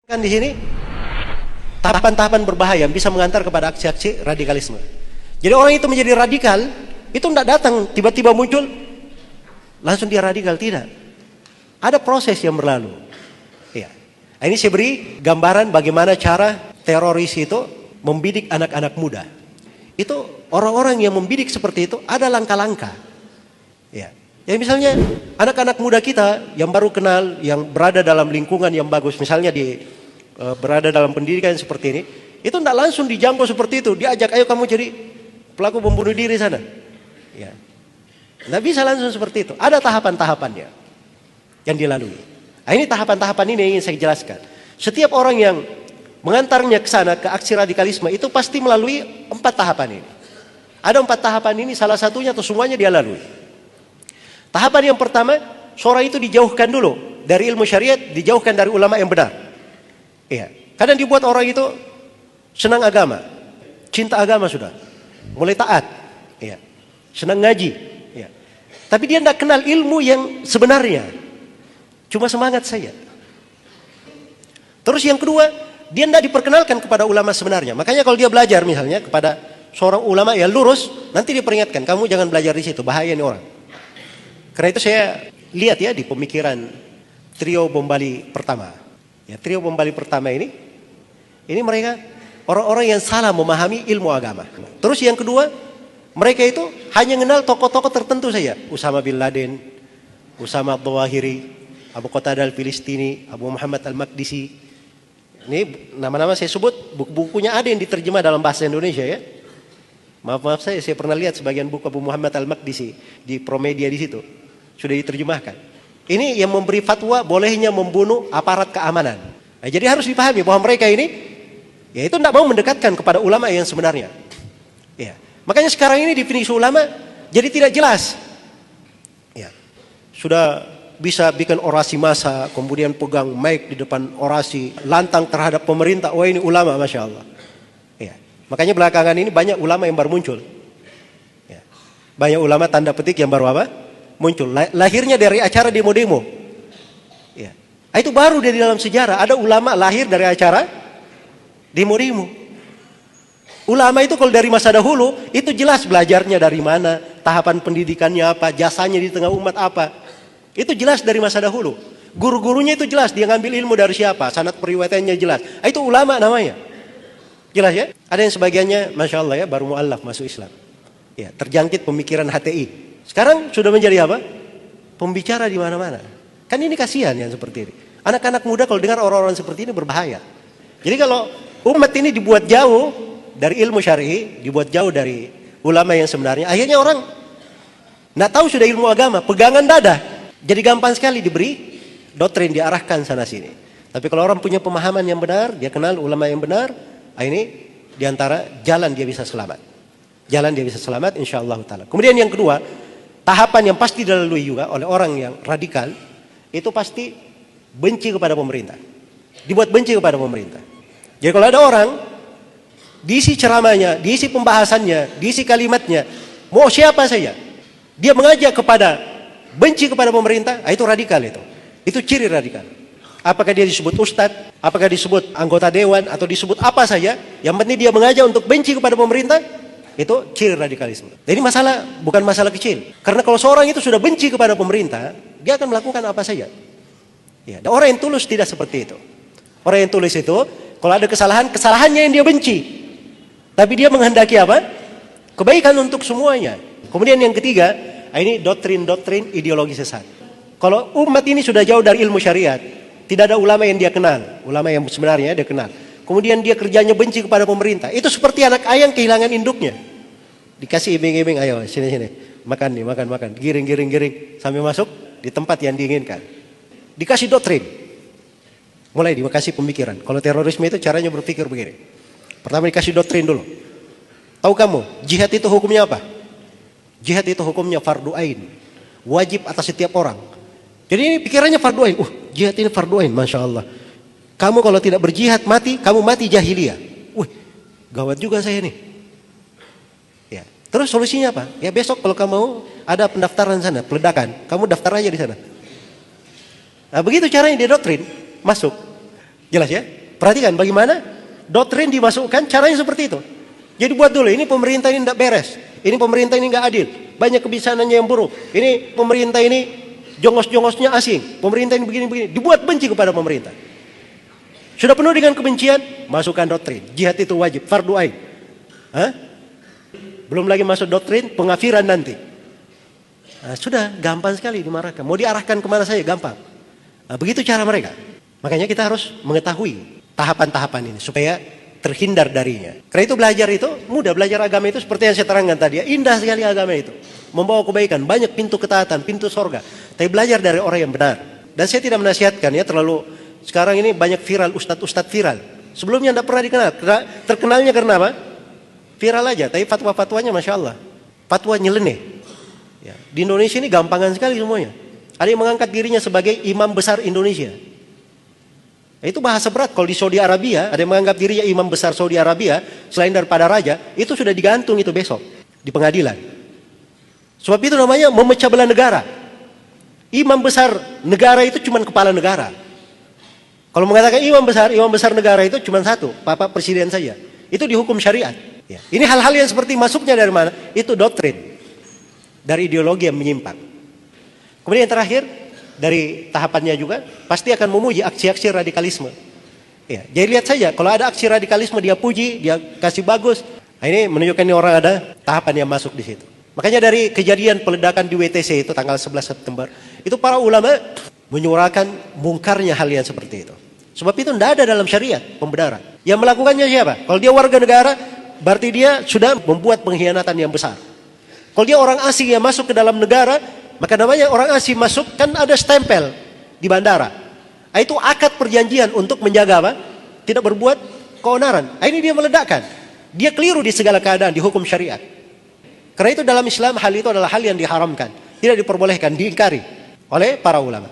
Kan di sini tahapan-tahapan berbahaya yang bisa mengantar kepada aksi-aksi radikalisme. Jadi orang itu menjadi radikal, itu tidak datang tiba-tiba muncul langsung dia radikal, tidak. Ada proses yang berlalu. Ya. Ini saya beri gambaran bagaimana cara teroris itu membidik anak-anak muda. Itu orang-orang yang membidik seperti itu ada langkah-langkah. Ya. Ya misalnya anak-anak muda kita yang baru kenal, yang berada dalam lingkungan yang bagus, misalnya berada dalam pendidikan seperti ini, itu tidak langsung dijangkau seperti itu. Diajak, ayo kamu jadi pelaku bom bunuh diri sana. Ya. Tidak bisa langsung seperti itu. Ada tahapan-tahapannya yang dilalui. Nah, ini tahapan-tahapan ini yang ingin saya jelaskan. Setiap orang yang mengantarnya ke sana, ke aksi radikalisme, itu pasti melalui 4 tahapan ini. Ada 4 tahapan ini, salah satunya atau semuanya dia lalui. Tahapan yang pertama, seorang itu dijauhkan dulu dari ilmu syariat, dijauhkan dari ulama yang benar. Iya. Kadang dibuat orang itu senang agama, cinta agama sudah, mulai taat, iya. Senang ngaji, iya. Tapi dia tidak kenal ilmu yang sebenarnya, cuma semangat saja. Terus yang kedua, dia tidak diperkenalkan kepada ulama sebenarnya. Makanya kalau dia belajar misalnya kepada seorang ulama yang lurus, nanti dia peringatkan, kamu jangan belajar di situ, bahaya ini orang. Karena itu saya lihat ya di pemikiran trio bom Bali pertama. Ya, trio bom Bali pertama ini mereka orang-orang yang salah memahami ilmu agama. Terus yang kedua, mereka itu hanya mengenal tokoh-tokoh tertentu saja. Usama bin Laden, Usama Ad-Dawahiri, Abu Qatadah Al-Filistini, Abu Muhammad Al-Maqdisi. Ini nama-nama saya sebut, buku-bukunya ada yang diterjemah dalam bahasa Indonesia ya. Maaf saya pernah lihat sebagian buku Abu Muhammad Al-Maqdisi di Promedia di situ. Sudah diterjemahkan. Ini yang memberi fatwa bolehnya membunuh aparat keamanan. Nah, jadi harus dipahami bahwa mereka ini ya itu tidak mau mendekatkan kepada ulama yang sebenarnya. Ya. Makanya sekarang ini definisi ulama jadi tidak jelas. Ya. Sudah bisa bikin orasi massa, kemudian pegang mic di depan orasi, lantang terhadap pemerintah. Wah ini ulama, Masya Allah. Ya. Makanya belakangan ini banyak ulama yang baru muncul. Ya. Banyak ulama tanda petik yang baru apa? Muncul. Lahirnya dari acara demo-demo. Ya. Itu baru dari dalam sejarah. Ada ulama lahir dari acara demo-demo. Ulama itu kalau dari masa dahulu, itu jelas belajarnya dari mana, tahapan pendidikannya apa, jasanya di tengah umat apa. Itu jelas dari masa dahulu. Guru-gurunya itu jelas, dia ngambil ilmu dari siapa, sanad periwayatannya jelas. Itu ulama namanya. Jelas ya? Ada yang sebagiannya, Masya Allah ya, baru mu'allaf masuk Islam. Ya, terjangkit pemikiran HTI. Sekarang sudah menjadi apa? Pembicara di mana-mana. Kan ini kasihan yang seperti ini. Anak-anak muda kalau dengar orang-orang seperti ini berbahaya. Jadi kalau umat ini dibuat jauh dari ilmu syar'i, dibuat jauh dari ulama yang sebenarnya, akhirnya orang nggak tahu sudah ilmu agama, pegangan dada. Jadi gampang sekali diberi doktrin, diarahkan sana sini. Tapi kalau orang punya pemahaman yang benar, dia kenal ulama yang benar, ini diantara jalan dia bisa selamat. Jalan dia bisa selamat insyaallah ta'ala. Kemudian yang kedua, tahapan yang pasti dilalui juga oleh orang yang radikal, itu pasti benci kepada pemerintah. Dibuat benci kepada pemerintah. Jadi kalau ada orang, diisi ceramahnya, diisi pembahasannya, diisi kalimatnya, mau siapa saja, dia mengajak kepada benci kepada pemerintah, itu radikal itu. Itu ciri radikal. Apakah dia disebut ustadz, apakah disebut anggota dewan, atau disebut apa saja, yang penting dia mengajak untuk benci kepada pemerintah, itu ciri radikalisme. Jadi masalah bukan masalah kecil. Karena kalau seorang itu sudah benci kepada pemerintah, dia akan melakukan apa saja. Ya, dan orang yang tulus tidak seperti itu. Orang yang tulus itu, kalau ada kesalahan, kesalahannya yang dia benci. Tapi dia menghendaki apa? Kebaikan untuk semuanya. Kemudian yang ketiga, ini doktrin-doktrin ideologi sesat. Kalau umat ini sudah jauh dari ilmu syariat, tidak ada ulama yang dia kenal. Ulama yang sebenarnya dia kenal. Kemudian dia kerjanya benci kepada pemerintah. Itu seperti anak ayam kehilangan induknya. Dikasih iming-iming, ayo sini. Makan nih, makan. Giring. Sampai masuk di tempat yang diinginkan. Dikasih doktrin. Mulai dikasih pemikiran. Kalau terorisme itu caranya berpikir begini. Pertama dikasih doktrin dulu. Tahu kamu, jihad itu hukumnya apa? Jihad itu hukumnya fardu ain. Wajib atas setiap orang. Jadi ini pikirannya fardu ain. Jihad ini fardu ain, Masya Allah. Kamu kalau tidak berjihad mati, kamu mati jahiliyah. Gawat juga saya nih. Ya. Terus solusinya apa? Ya besok kalau kamu ada pendaftaran sana, peledakan, kamu daftar aja di sana. Nah begitu caranya dia doktrin, masuk. Jelas ya? Perhatikan bagaimana doktrin dimasukkan, caranya seperti itu. Jadi buat dulu, ini pemerintah ini tidak beres, ini pemerintah ini nggak adil, banyak kebijakannya yang buruk, ini pemerintah ini jongos-jongosnya asing, pemerintah ini begini-begini, dibuat benci kepada pemerintah. Sudah penuh dengan kebencian, masukkan doktrin, jihad itu wajib, fardu ain. Belum lagi masuk doktrin pengafiran nanti. Nah, sudah gampang sekali dimarahkan, mau diarahkan kemana saja gampang. Nah, begitu cara mereka. Makanya kita harus mengetahui tahapan-tahapan ini supaya terhindar darinya. Karena itu belajar itu mudah, belajar agama itu seperti yang saya terangkan tadi. Indah sekali agama itu, membawa kebaikan, banyak pintu ketaatan, pintu sorga. Tapi belajar dari orang yang benar. Dan saya tidak menasihatkan ya terlalu. Sekarang ini banyak viral, ustadz-ustadz viral. Sebelumnya tidak pernah dikenal. Terkenalnya karena apa? Viral aja. Tapi fatwa-fatwanya masya Allah, fatwa nyeleneh. Ya. Di Indonesia ini gampangan sekali semuanya. Ada yang mengangkat dirinya sebagai imam besar Indonesia. Itu bahasa berat. Kalau di Saudi Arabia, ada yang menganggap dirinya imam besar Saudi Arabia, selain daripada raja, itu sudah digantung itu besok di pengadilan. Sebab itu namanya memecah belah negara. Imam besar negara itu cuma kepala negara. Kalau mengatakan imam besar negara itu cuma satu, Bapak Presiden saja. Itu dihukum syariat. Ya. Ini hal-hal yang seperti masuknya dari mana? Itu doktrin. Dari ideologi yang menyimpang. Kemudian yang terakhir, dari tahapannya juga pasti akan memuji aksi-aksi radikalisme. Ya, jadi lihat saja kalau ada aksi radikalisme dia puji, dia kasih bagus. Nah, ini menunjukkan ini orang ada tahapan yang masuk di situ. Makanya dari kejadian peledakan di WTC itu tanggal 11 September, itu para ulama menyuarakan mungkarnya hal yang seperti itu. Sebab itu tidak ada dalam syariat pembenaran. Yang melakukannya siapa? Kalau dia warga negara, berarti dia sudah membuat pengkhianatan yang besar. Kalau dia orang asing yang masuk ke dalam negara, maka namanya orang asing masuk kan ada stempel di bandara. Itu akad perjanjian untuk menjaga apa? Tidak berbuat keonaran. Ini dia meledakkan. Dia keliru di segala keadaan di hukum syariat. Karena itu dalam Islam hal itu adalah hal yang diharamkan, tidak diperbolehkan, diingkari oleh para ulama.